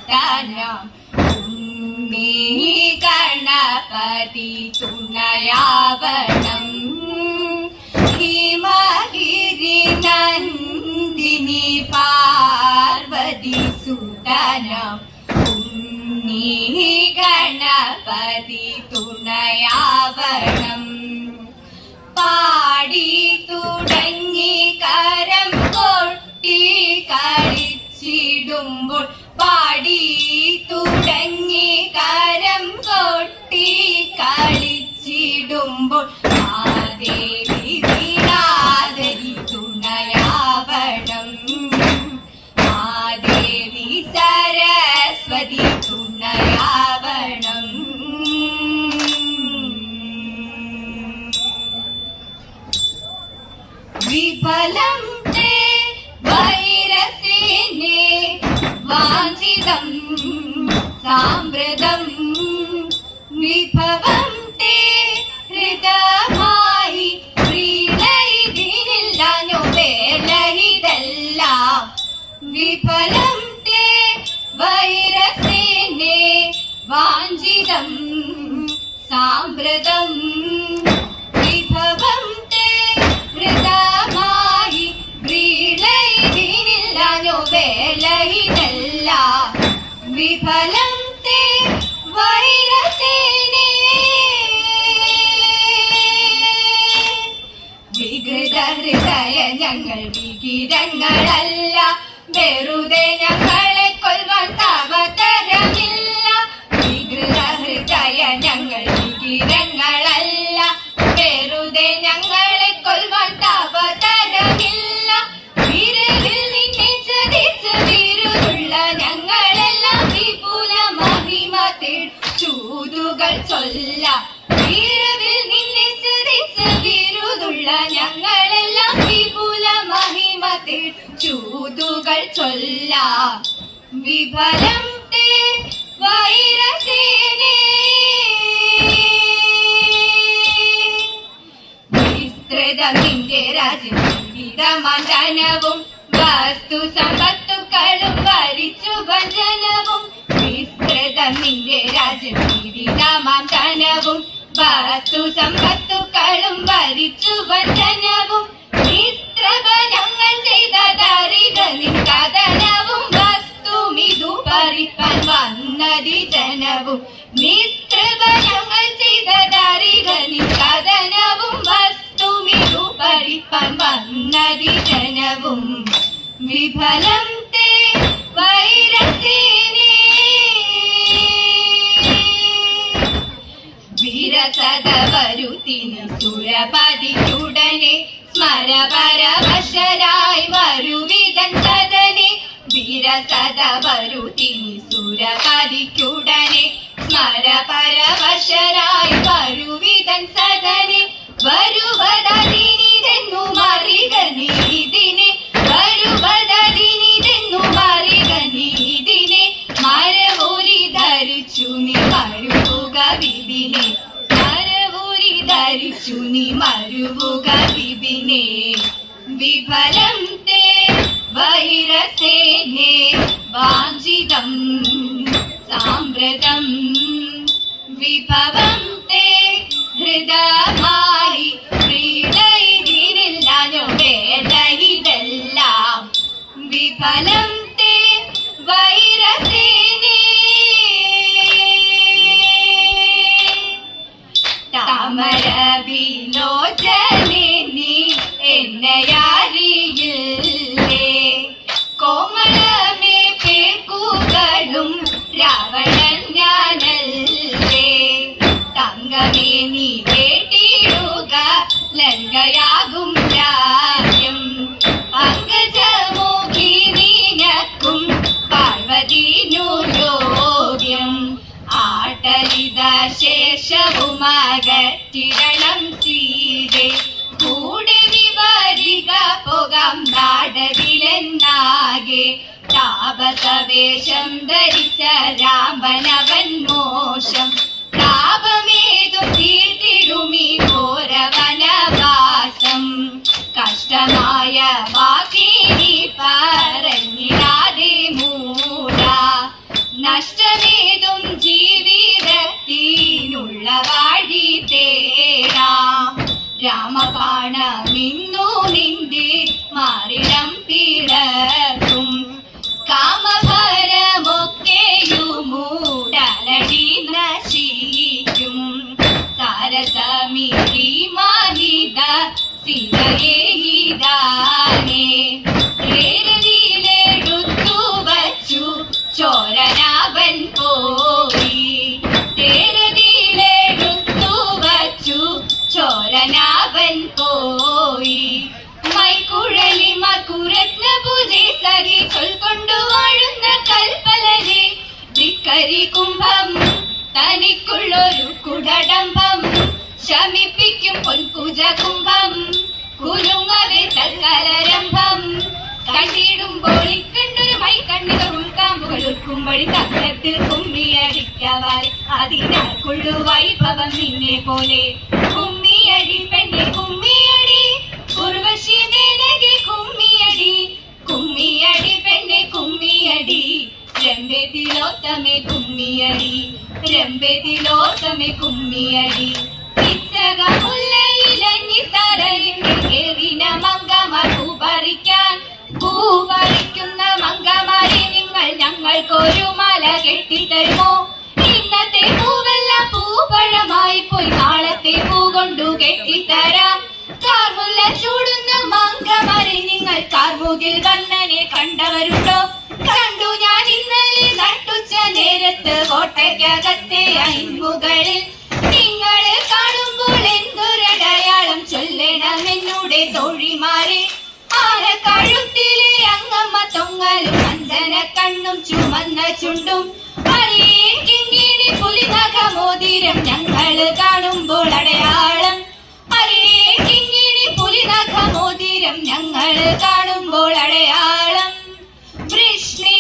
സുതനം ഉണ്ണി ഗണപതി തുണയാവണം ഹിമഗിരി നന്ദിനി പാർവതി സുതനം ഉണ്ണി ഗണപതി തുണയാവണം പാടി തുടങ്ങി കരം കൊട്ടി കളിച്ചിടുമ്പോൾ പാടി തുടങ്ങി കരം കൊട്ടി കളിച്ചിടുമ്പോൾ ആദേവി വീണാദരി തുണയാവണം ആദേവി സരസ്വതി തുണയാവണം വിഫലം തേ വൈരസേനേ വാഞ്ചിതം സാമ്പ്രതം വിഭവം തേ ഹൃദമായി പ്രീണയിതിനില്ലാഞ്ഞു വേലയിതെല്ലാം വിഫലം തേ വൈരസേനേ വാഞ്ചിതം സാമ്പ്രതം വിഭവം തേ ഹൃദമായി പ്രീണയിതിനില്ലാഞ്ഞു വേലയിതെല്ലാം വിഫലം തേ വൈരസേനേ വികൃത ഹൃദയ ഞങ്ങൾ വികിരങ്ങളല്ല വെറുതെ ഞങ്ങളെ കൊൽവാൻ തവതരമില്ല വികൃത ഹൃദയ ഞങ്ങൾ വികിരങ്ങളല്ല വെറുതെ ഞങ്ങളെ കൊൽവാൻ തവതരമില്ല വിരലിൽ നിന്നെ ചതിച്ച് വിരുതുള്ള ഞങ്ങളെല്ലാം വിപുല മഹിമ ചൂതുകൾ ചൊല്ല വിരവിൽ നിന്നെ ചതിച്ച് വിരുതുള്ള ഞങ്ങളെല്ലാം വിപുല മഹിമ ചൂതുകൾ ചൊല്ല വിഫലം തേ വൈരസേനേ വിസ്തൃതമിന്റെ രാജ്യവിധമണ്ഡനവും വസ്തു സമ്പത്തുക്കളും ഭരിച്ചു ഭജനവും വിസ്തൃതമിന്റെ രാജ്യവിധമണ്ഡനവും വസ്തു സമ്പത്തുക്കളും ഭരിച്ചു ഭജനവും ഞങ്ങൾ ചെയ്ത ദാരിക നികഥനവും വസ്തുമിതു പരിപ്പാൻ വന്നതി ജനവും ഞങ്ങൾ ചെയ്ത ദാരിക നികഥനവും വസ്തുമിതു പരിപ്പാൻ വന്നതി ജനവും വിഫലം തേ വൈരസേനേ വിരസതവരുത്തിനി സുരപതിയുടനെ സ്മരപരവശരായി വരുവിധൻ സദനെ വിരസതവരുത്തിനി സുരപതിക്കുടനെ സ്മരപരവശരായി വരുവിധൻ സദനെ വരുവതതിനിതെന്നു മറിക നീതിനെ വരുവതതിനിതെന്നു മറിക നീതിനെ മരവൂരി ധരിച്ചു നീ മരുവുക വിപിനെ മരവൂരി ധരിച്ചു നീ മരുവുക വിപിനെ വിഫലം തേ വൈരസേനേ വാഞ്ചിതം സാമ്പ്രതം വിഭവം തേ ഹൃദമായി പ്രീണയിതിനില്ലാഞ്ഞു വേലയിതെല്ലാം വിഫലം തേ വൈരസേനേ താമരവിലോചനേ നീ എന്നെയറിയില്ലേ കോമളമേ പേക്കുകളും രാവണൻ ഞാനല്ലേ തങ്കമേ നീ കേട്ടിടുക ലങ്കയാകും രാജ്യം പങ്കജമുഖി നീനക്കും പാർവതിനു യോഗ്യം ആട്ടലിത ശേഷവുമകറ്റിടണം സീതേ കൂടെ വിവരിക പോകാം നാടതിലെന്നാകെ താപസവേഷം ധരിച്ച രാമനവൻ മോശം താപമേതും തീർത്തിടുമീ ഘോരവനവാസം കഷ്ടമായ വാക്കിനി പറഞ്ഞിടാതെ മൂട രാമബാണമിന്നു നിന്റെ മാറിടം പിളർക്കും കാമഭാരമൊക്കെയുമൂടലടി നശിക്കും സാരസമിതി മാഹിത സിതയേഹിതാനേ തേരലിലെടുത്തു വച്ചു ചോരനാവൻ പോയി തേരലിലെടുത്തു വച്ചു ചോരനാവൻ പോയി മൈക്കുഴലി മകുരത്ന പൂജെ സരി ചൊൽക്കൊണ്ടു വാഴുന്ന കൽപ്പലരെ ധിക്കരി കുംഭം തനിക്കുള്ളൊരു കുടടംബം ശമിപ്പിക്കും പൊൻകുജ കുംഭം കുലുങ്ങവേ സൽക്കലരംഭം കണ്ടിടുമ്പോൾ ഇക്കണ്ടൊരു മൈക്കണ്ണുകൾ ഉൾക്കാമ്പുകൾ ഉൾക്കുമ്പടി തക്കത്തിൽ കുമ്മിയടിക്കവാലെ അതിനാൾക്കുള്ളു വൈഭവം നിന്നെ പോലെ കുമ്മിയടി പെണ്ണെ കുമ്മിയടി ഉർവശി ദേനകെ കുമ്മിയടി കുമ്മിയടി പെണ്ണെ കുമ്മിയടി രംബെതിലോത്തമെ കുമ്മിയടി രംബെതിലോത്തമെ കുമ്മിയടി ഇച്ചകമുല്ലയിലഞ്ഞി തരലിൽ കേറിന മങ്കമാർ പൂപറിക്കുന്ന മങ്കമാരെ നിങ്ങൾ ഞങ്ങൾക്കൊരു മാല കെട്ടിത്തരുമോ ഇന്നത്തെ പൂവെല്ലാം പൂപ്പഴമായി പോയി നാളത്തെ പൂ കൊണ്ടു കെട്ടിത്തരാം കാർമുല്ല ചൂടുന്ന മങ്കമാരെ നിങ്ങൾ കാർമുകിൽ വണ്ണനെ കണ്ടവരുണ്ടോ കണ്ടു ഞാൻ ഇന്നലെ നട്ടുച്ച നേരത്ത് കോട്ടയ്ക്കകത്തെ അയിൻമുകളിൽ നിങ്ങൾ കാണുമ്പോൾ എന്തൊരടയാളം ചൊല്ലണം എന്നൂടെ തോഴിമാരെ ആന കഴുത്തിലെ അങ്ങമ്മ തൊങ്ങലും അഞ്ജന കണ്ണും ചുമന്ന ചുണ്ടും അരേ കിങ്ങിണി പുലിനഖമോതിരം ഞങ്ങൾ കാണുമ്പോൾ അടയാളം അരേ കിങ്ങിണി പുലിനഖമോതിരം ഞങ്ങൾ കാണുമ്പോൾ അടയാളം വൃഷ്ണി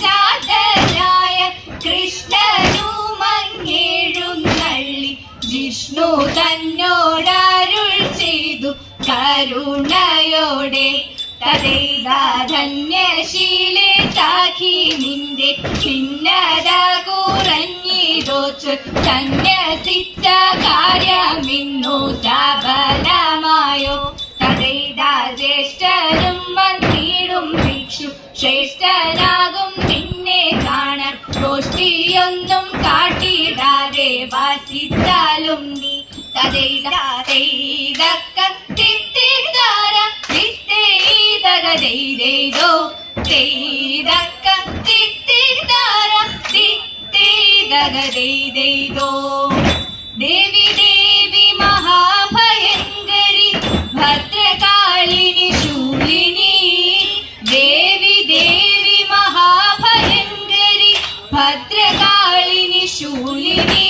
വംശജാതനായ കൃഷ്ണനു മങ്ങേഴുന്നള്ളി ജിഷ്ണു തന്നോടരുൾ ചെയ്തു കരുണയോടെ തദൈതാധന്യശീലേ സാഖി നിന്റെ ഭിന്നത കുറഞ്ഞിതോച്ചു സന്യസിച്ച കാര്യമിന്നു സബലമായോ തദൈതാ ജ്യേഷ്ഠരും വന്നിടും ഭിക്ഷു ശ്രേഷ്ഠനാകും നിന്നെ കാണാൻ ഗോഷ്ഠിയൊന്നും കാട്ടിടാതെ വാസിച്ചാലും നീ തദൈതക്ക തിത്തിദാര തിത്തേതകദൈതോ തൈതക്ക തിത്തിദാര തിത്തേതകദൈതോ ദേവി ദേവി മഹാഭയങ്കരി ഭദ്രകാളിനി ശൂലിനി ദേവി ദേവി മഹാഭയങ്കരി ഭദ്രകാളിനി ശൂലിനി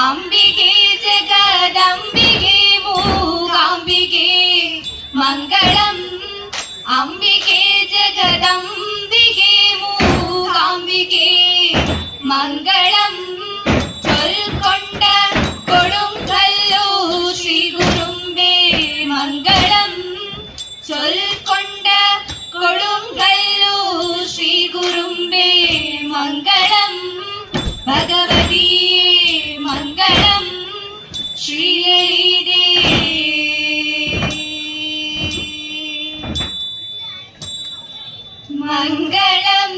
അംബികേ ജഗദംബികേ മൂകാംബികേ മംഗളം അംബികേ ജഗദംബികേ മൂകാംബികേ മംഗളം ചൊൽക്കൊണ്ട കൊടുങ്കല്ലു ശ്രീ ഗുരുമ്പേ മംഗളം ചൊൽക്കൊണ്ട കൊടുങ്കല്ലു ശ്രീ ഗുരുമ്പേ മംഗളം ഭഗവതിയേ മംഗളം ശ്രീലളിതേ മംഗളം